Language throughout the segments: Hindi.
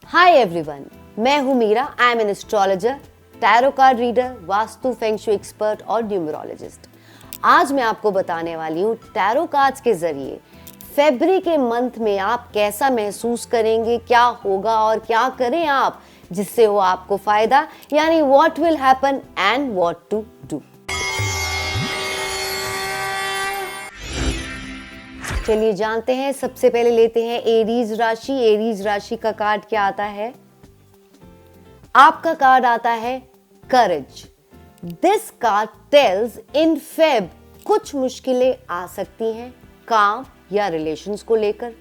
हाय एवरीवन, मैं हूं Meera. I am an astrologer, tarot card reader, vastu feng shui expert और न्यूमरोलॉजिस्ट। आज मैं आपको बताने वाली हूं टैरो कार्ड्स के जरिए फरवरी के मंथ में आप कैसा महसूस करेंगे, क्या होगा और क्या करें आप जिससे हो आपको फायदा, यानी what will happen and what to do. चलिए जानते हैं। सबसे पहले लेते हैं एरीज राशि। एरीज राशि का कार्ड क्या आता है? आपका कार्ड आता है courage. This card tells in Feb कुछ मुश्किलें आ सकती हैं काम या रिलेशंस को लेकर।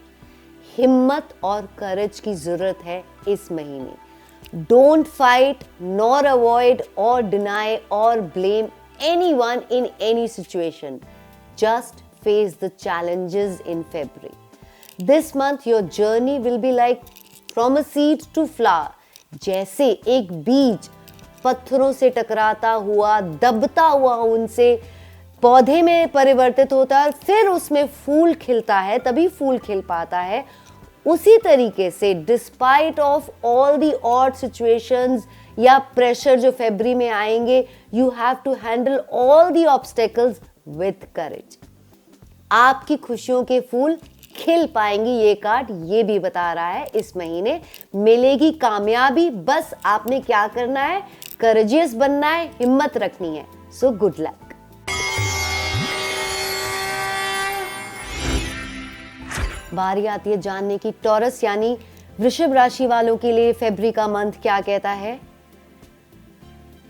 हिम्मत और करेज की जरूरत है इस महीने। डोंट फाइट नॉर अवॉइड और डिनाई और blame anyone in any situation. Just face the challenges in February. This month your journey will be like from a seed to flower. जैसे एक बीज पत्थरों से टकराता हुआ, दबता हुआ उनसे पौधे में परिवर्तित होता है और फिर उसमें फूल खिलता है, तभी फूल खिल पाता है। उसी तरीके से despite of all the odd situations या प्रेशर जो फरवरी में आएंगे, you have to handle all the obstacles with courage. आपकी खुशियों के फूल खिल पाएंगे। ये कार्ड ये भी बता रहा है इस महीने मिलेगी कामयाबी। बस आपने क्या करना है, करेजियस बनना है, हिम्मत रखनी है। So good luck. बारी आती है जानने की टॉरस यानी वृषभ राशि वालों के लिए फरवरी का मंथ क्या कहता है।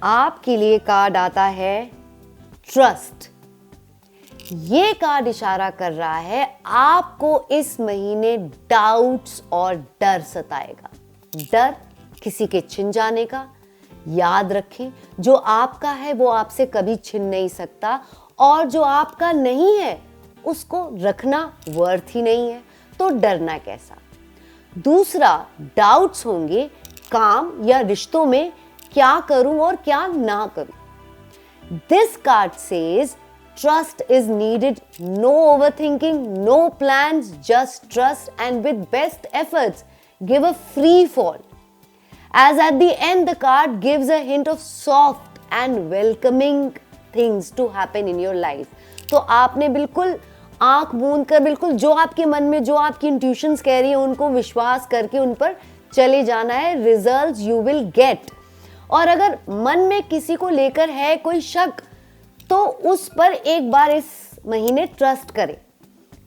आपके लिए कार्ड आता है ट्रस्ट। ये कार्ड इशारा कर रहा है आपको इस महीने डाउट्स और डर सताएगा। डर किसी के छिन जाने का। याद रखें, जो आपका है वो आपसे कभी छिन नहीं सकता और जो आपका नहीं है उसको रखना वर्थ ही नहीं है, तो डरना कैसा। दूसरा, डाउट्स होंगे काम या रिश्तों में, क्या करूं और क्या ना करूं। This card says trust is needed, no overthinking, no plans, just trust and with best efforts give a free fall. As at the end the card gives a hint of soft and welcoming things to happen in your life. तो आपने बिल्कुल आंख मूंद कर, बिल्कुल जो आपके मन में, जो आपकी इंट्यूशंस कह रही है उनको विश्वास करके उन पर चले जाना है। Results you will get. और अगर मन में किसी को लेकर है कोई शक, तो उस पर एक बार इस महीने ट्रस्ट करें।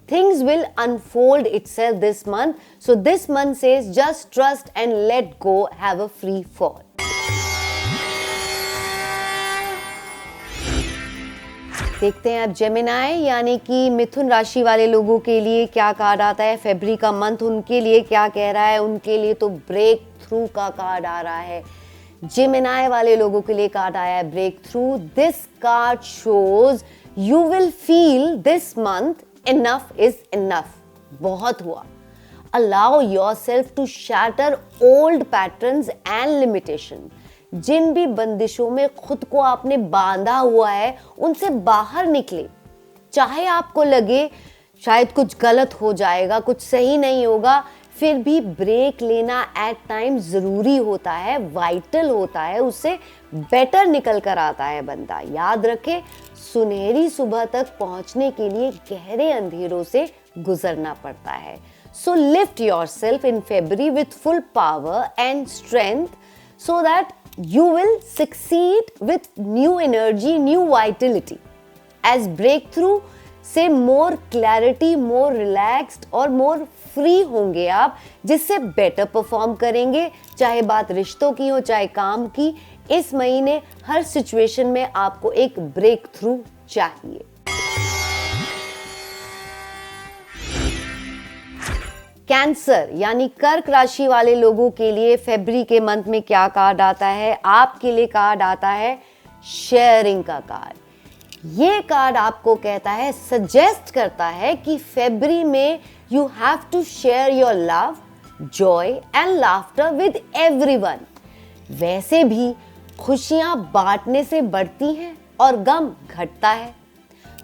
Things will unfold itself this month. So this month says just trust and let go, have a free fall. देखते हैं अब जेमिनाई यानी कि मिथुन राशि वाले लोगों के लिए क्या कार्ड आता है। फरवरी का मंथ उनके लिए क्या कह रहा है? उनके लिए तो ब्रेक थ्रू का कार्ड आ रहा है। जेमिनाई वाले लोगों के लिए कार्ड आया है breakthrough. This card shows you will feel this month enough is enough. बहुत हुआ। Allow yourself to shatter old patterns and limitation. जिन भी बंदिशों में खुद को आपने बांधा हुआ है उनसे बाहर निकले। चाहे आपको लगे शायद कुछ गलत हो जाएगा, कुछ सही नहीं होगा, फिर भी ब्रेक लेना एट टाइम जरूरी होता है, वाइटल होता है। उससे बेटर निकल कर आता है बंदा। याद रखे, सुनहरी सुबह तक पहुंचने के लिए गहरे अंधेरों से गुजरना पड़ता है। So lift yourself in February with full power and strength so that you will succeed with new energy, new vitality. As breakthrough से मोर क्लैरिटी, मोर रिलैक्स्ड और मोर फ्री होंगे आप, जिससे बेटर परफॉर्म करेंगे। चाहे बात रिश्तों की हो, चाहे काम की। इस महीने हर सिचुएशन में आपको एक ब्रेक थ्रू चाहिए। कैंसर यानी कर्क राशि वाले लोगों के लिए फरवरी के मंथ में क्या कार्ड आता है? आपके लिए कार्ड आता है शेयरिंग का कार्ड। ये कार्ड आपको कहता है, सजेस्ट करता है कि फरवरी में you have to share your love, joy and laughter with everyone. वैसे भी खुशियां बांटने से बढ़ती हैं और गम घटता है,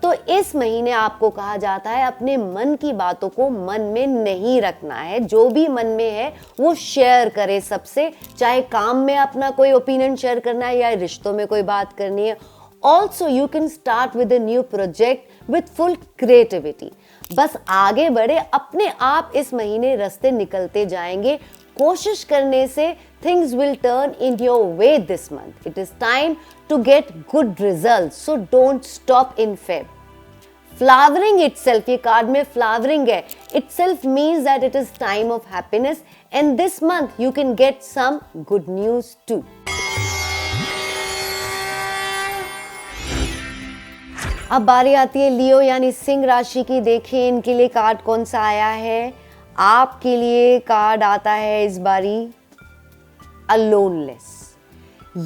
तो इस महीने आपको कहा जाता है अपने मन की बातों को मन में नहीं रखना है, जो भी मन में है वो शेयर करे सबसे, चाहे काम में अपना कोई ओपिनियन शेयर करना है या रिश्तों में कोई बात करनी है। Also you can start with a new project with full creativity. बस आगे बढ़े, अपने आप इस महीने रास्ते निकलते जाएंगे, कोशिश करने से things will turn in your way this month. It is time to get good results, so don't stop in Feb. Flowering itself, ये कार्ड में flowering है, itself means that it is time of happiness and this month you can get some good news too. अब बारी आती है लियो यानी सिंह राशि की। देखिए इनके लिए कार्ड कौन सा आया है। आपके लिए कार्ड आता है इस बारी अलोनलेस।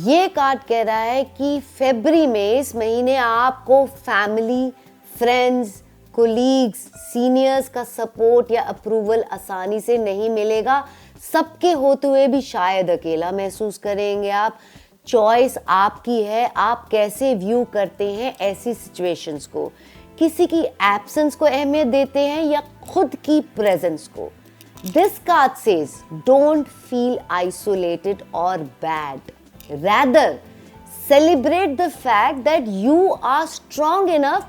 ये कार्ड कह रहा है कि फरवरी में, इस महीने आपको फैमिली, फ्रेंड्स, कोलीग्स, सीनियर्स का सपोर्ट या अप्रूवल आसानी से नहीं मिलेगा। सबके होते हुए भी शायद अकेला महसूस करेंगे आप। चॉइस आपकी है, आप कैसे व्यू करते हैं ऐसी सिचुएशंस को। किसी की एब्सेंस को अहमियत देते हैं या खुद की प्रेजेंस को। This card says don't feel isolated और bad, rather celebrate the fact that you are strong enough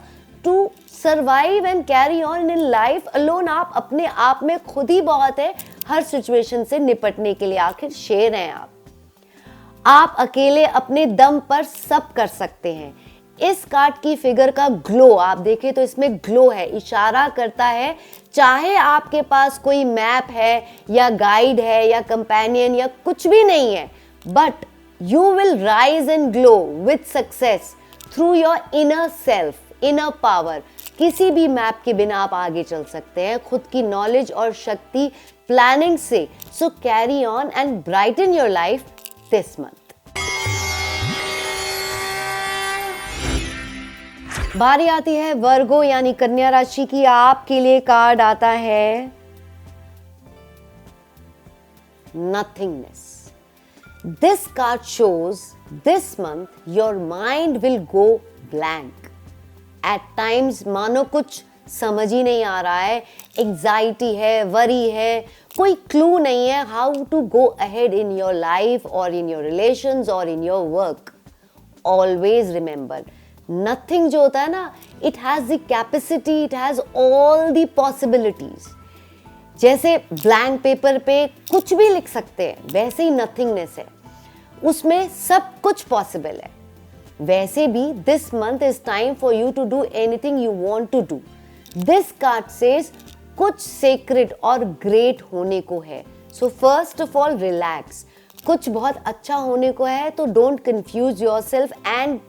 to survive and carry on in life alone। आप अपने आप में खुद ही बहुत है हर सिचुएशन से निपटने के लिए। आखिर शेर हैं आप अकेले अपने दम पर सब कर सकते हैं। इस कार्ड की फिगर का ग्लो आप देखें तो इसमें ग्लो है, इशारा करता है चाहे आपके पास कोई मैप है या गाइड है या कंपेनियन या कुछ भी नहीं है, but you will rise and glow with success through your inner self, inner power. किसी भी मैप के बिना आप आगे चल सकते हैं खुद की नॉलेज और शक्ति प्लानिंग से। So carry on and brighten your life this month. बारी आती है वर्गो यानी कन्या राशि की। आपके लिए कार्ड आता है nothingness. This card shows this month your mind will go blank. At times मानो कुछ समझ ही नहीं आ रहा है, एंजाइटी है, वरी है, कोई क्लू नहीं है how to go ahead in your life और इन योर रिलेशंस और in your work. Always remember, nothing जो होता है ना, it has the capacity, it has all the possibilities. जैसे ब्लैंक पेपर पे कुछ भी लिख सकते हैं, वैसे ही नथिंगनेस है, उसमें सब कुछ पॉसिबल है। वैसे भी this month is time for you to do anything you want to do. This card says कुछ सेक्रेट और ग्रेट होने को है। So first of all relax, कुछ बहुत अच्छा होने को है, तो don't confuse yourself and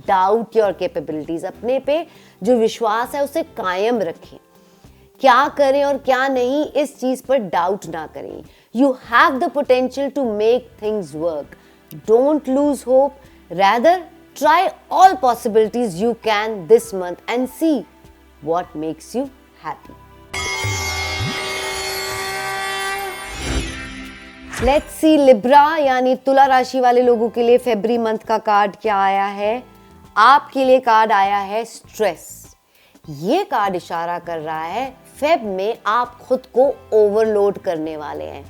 doubt your capabilities. अपने पे जो विश्वास है उसे कायम रखें। क्या करें और क्या नहीं इस चीज पर डाउट ना करें। You have the potential to make things work. Don't lose hope, rather try all possibilities you can this month and see what makes you happy. Let's see Libra यानी तुला राशि वाले लोगों के लिए फरवरी मंथ का कार्ड क्या आया है। आपके लिए कार्ड आया है स्ट्रेस। ये कार्ड इशारा कर रहा है फेब में आप खुद को ओवरलोड करने वाले हैं।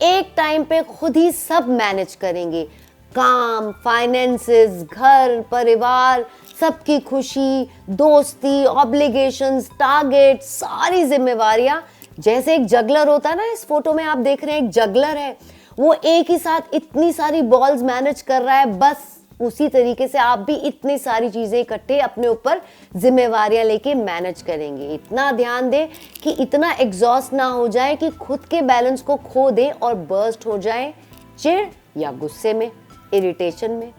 एक टाइम पे खुद ही सब मैनेज करेंगे, काम, फाइनेंसेस, घर, परिवार, सबकी खुशी, दोस्ती, ऑब्लिगेशंस, टारगेट, सारी जिम्मेवारियां। जैसे एक जगलर होता है ना, इस फोटो में आप देख रहे हैं एक जगलर है, वो एक ही साथ इतनी सारी बॉल्स मैनेज कर रहा है। बस उसी तरीके से आप भी इतनी सारी चीजें इकट्ठे अपने ऊपर जिम्मेवारियां लेके मैनेज करेंगे। इतना ध्यान दें कि इतना एग्जॉस्ट ना हो जाए कि खुद के बैलेंस को खो दें और बर्स्ट हो जाए चिढ़ या गुस्से में, इरिटेशन में।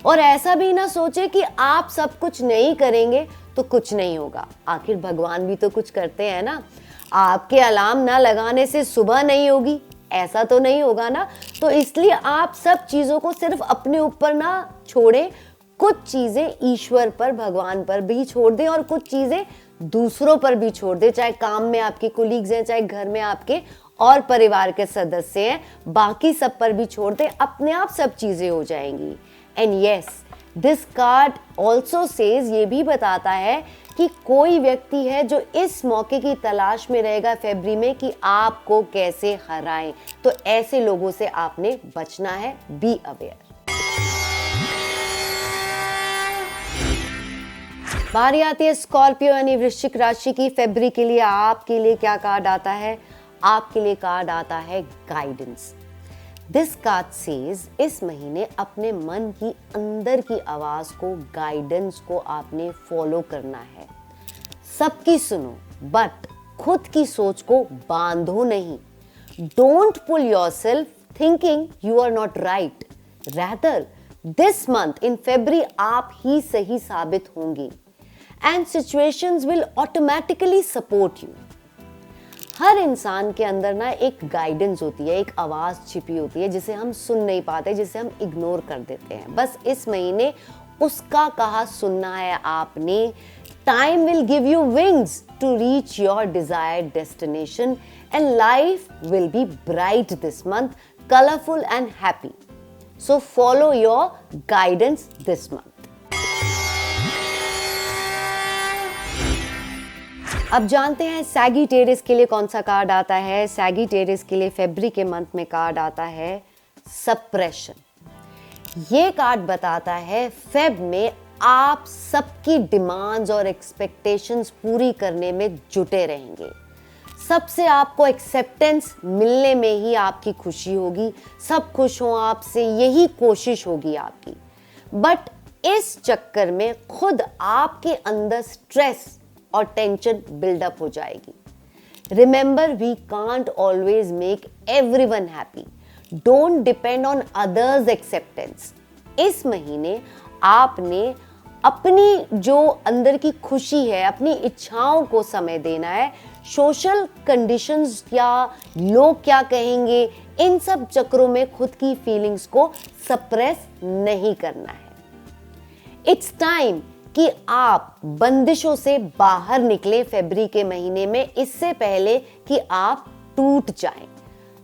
और ऐसा भी ना सोचे कि आप सब कुछ नहीं करेंगे तो कुछ नहीं होगा। आखिर भगवान भी तो कुछ करते हैं ना। आपके अलार्म ना लगाने से सुबह नहीं होगी, ऐसा तो नहीं होगा ना। तो इसलिए आप सब चीजों को सिर्फ अपने ऊपर ना छोड़ें, कुछ चीजें ईश्वर पर, भगवान पर भी छोड़ दें और कुछ चीजें दूसरों पर भी छोड़ दें। चाहे काम में आपके कोलीग्स हैं, चाहे घर में आपके और परिवार के सदस्य हैं, बाकी सब पर भी छोड़ दें, अपने आप सब चीजें हो जाएंगी। And yes, this card also says, ये भी बताता है कि कोई व्यक्ति है जो इस मौके की तलाश में रहेगा फरवरी में कि आपको कैसे हराएं। तो ऐसे लोगों से आपने बचना है, बी अवेयर। बारी आती है स्कॉर्पियो यानी वृश्चिक राशि की। फरवरी के लिए आपके लिए क्या कार्ड आता है? आपके लिए कार्ड आता है गाइडेंस। दिस कार्ड सेज इस महीने अपने मन की अंदर की आवाज को, गाइडेंस को आपने फॉलो करना है। सबकी सुनो बट खुद की सोच को बांधो नहीं। Don't pull yourself thinking you are not right. Rather this month in February आप ही सही साबित होंगे and situations will automatically support you. हर इंसान के अंदर ना एक गाइडेंस होती है, एक आवाज छिपी होती है जिसे हम सुन नहीं पाते, जिसे हम इग्नोर कर देते हैं। बस इस महीने उसका कहा सुनना है आपने। Time will give you wings to reach your desired destination and life will be bright this month, colourful and happy. So follow your guidance this month. अब जानते हैं सैगिटेरियस के लिए कौन सा कार्ड आता है। सैगिटेरियस के लिए फरवरी के मंथ में कार्ड आता है सप्रेशन। ये कार्ड बताता है फेब में आप सबकी डिमांड्स और एक्सपेक्टेशंस पूरी करने में जुटे रहेंगे। सबसे आपको एक्सेप्टेंस मिलने में ही आपकी खुशी होगी। सब खुश हों आपसे, यही कोशिश होगी आपकी। बट इस चक्कर में खुद आपके अंदर स्ट्रेस और टेंशन बिल्डअप हो जाएगी। Remember we can't always make everyone happy. Don't depend on others acceptance. इस महीने आपने अपनी जो अंदर की खुशी है, अपनी इच्छाओं को समय देना है। सोशल कंडीशंस या लोग क्या कहेंगे, इन सब चक्रों में खुद की फीलिंग्स को सप्रेस नहीं करना है। इट्स टाइम कि आप बंदिशों से बाहर निकले फरवरी के महीने में, इससे पहले कि आप टूट जाएं।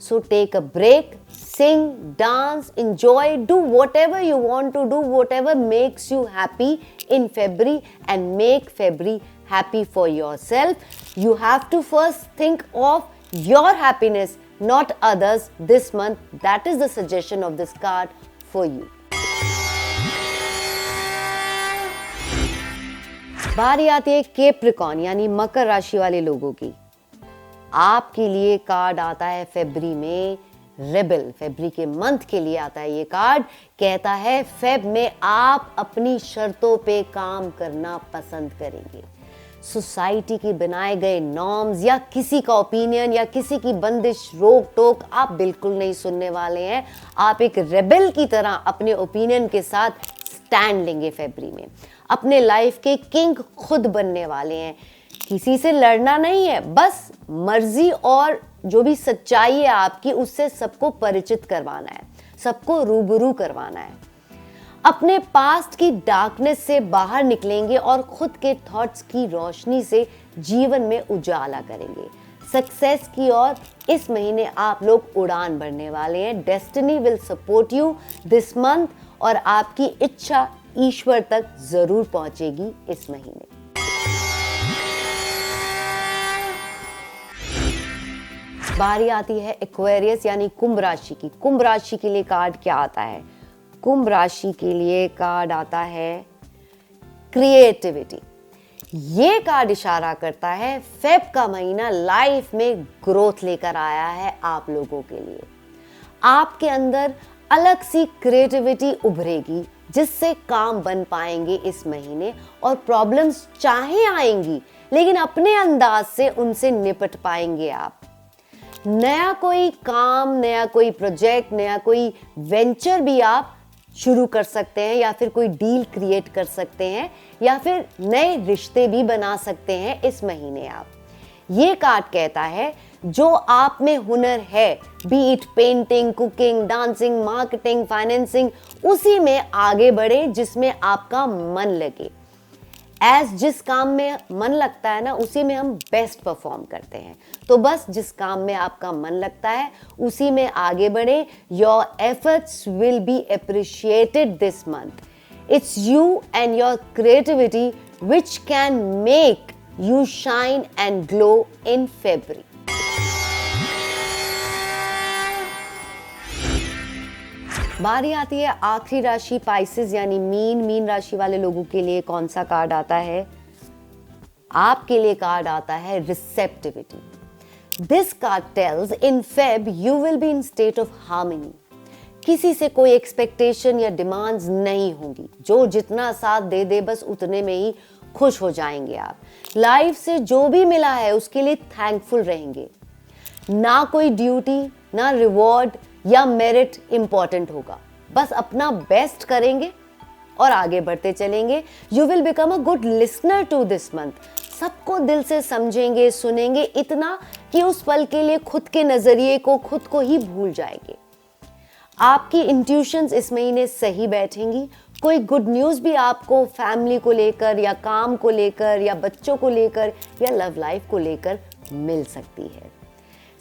So take a break, sing, dance, enjoy, do whatever you want to do, whatever makes you happy in February and make February happy for yourself. You have to first think of your happiness, not others this month. That is the suggestion of this card for you. बारी आती है कैप्रिकॉर्न यानी मकर राशि वाले लोगों की। आपके लिए कार्ड आता है फरवरी में रेबल। फरवरी के मंथ के लिए आता है ये कार्ड। कहता है फेब में आप अपनी शर्तों पे काम करना पसंद करेंगे। सोसाइटी की बनाए गए नॉर्म्स या किसी का ओपिनियन या किसी की बंदिश, रोक टोक आप बिल्कुल नहीं सुनने वाले हैं। आप एक रेबल की तरह अपने ओपिनियन के साथ स्टैंड लेंगे फरवरी में। अपने लाइफ के किंग खुद बनने वाले हैं। किसी से लड़ना नहीं है, बस मर्जी और जो भी सच्चाई है आपकी उससे सबको परिचित करवाना है, सबको रूबरू करवाना है। अपने पास्ट की डार्कनेस से बाहर निकलेंगे और खुद के थॉट्स की रोशनी से जीवन में उजाला करेंगे। सक्सेस की ओर इस महीने आप लोग उड़ान भरने वाले हैं। Destiny will support you this month और आपकी इच्छा ईश्वर तक जरूर पहुंचेगी इस महीने। बारी आती है एक्वेरियस यानी कुंभ राशि की। कुंभ राशि के लिए कार्ड क्या आता है? कुंभ राशि के लिए कार्ड आता है क्रिएटिविटी। ये कार्ड इशारा करता है फेब का महीना लाइफ में ग्रोथ लेकर आया है आप लोगों के लिए। आपके अंदर अलग सी क्रिएटिविटी उभरेगी जिससे काम बन पाएंगे इस महीने और प्रॉब्लम्स चाहे आएंगी लेकिन अपने अंदाज से उनसे निपट पाएंगे आप। नया कोई काम, नया कोई प्रोजेक्ट, नया कोई वेंचर भी आप शुरू कर सकते हैं या फिर कोई डील क्रिएट कर सकते हैं या फिर नए रिश्ते भी बना सकते हैं इस महीने आप। ये कार्ड कहता है जो आप में हुनर है, B it painting, cooking, dancing, marketing, financing, उसी में आगे बढ़े जिसमें आपका मन लगे। जिस काम में मन लगता है ना उसी में हम बेस्ट परफॉर्म करते हैं। तो बस जिस काम में आपका मन लगता है उसी में आगे बढ़े। Your efforts will be appreciated this month. It's you and your creativity which can make you shine and glow in February. बारी आती है आखिरी राशि पाइसेस यानी मीन राशि वाले लोगों के लिए कौन सा कार्ड आता है? आपके लिए कार्ड आता है receptivity. This card tells in Feb you will be in state of harmony. किसी से कोई एक्सपेक्टेशन या डिमांड्स नहीं होंगी. जो जितना साथ दे दे बस उतने में ही खुश हो जाएंगे आप. लाइफ से जो भी मिला है उसके लिए थैंकफुल रहेंगे. ना कोई ड्यूटी, ना रिवॉर्ड या मेरिट इंपॉर्टेंट होगा. बस अपना बेस्ट करेंगे और आगे बढ़ते चलेंगे. You will become a good listener to this month. सबको दिल से समझेंगे, सुनेंगे इतना कि उस पल के लिए खुद के नजरिए को, खुद को ही भूल जाएंगे. आपकी इंट्यूशंस इस महीने सही बैठेंगी. कोई गुड न्यूज़ भी आपको फैमिली को लेकर या काम को लेकर या बच्चों को लेकर या लव लाइफ को लेकर मिल सकती है.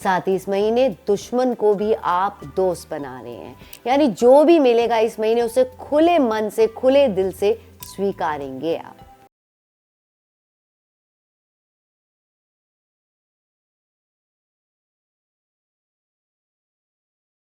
साथ ही इस महीने दुश्मन को भी आप दोस्त बना रहे हैं. यानी जो भी मिलेगा इस महीने उसे खुले मन से, खुले दिल से स्वीकारेंगे आप.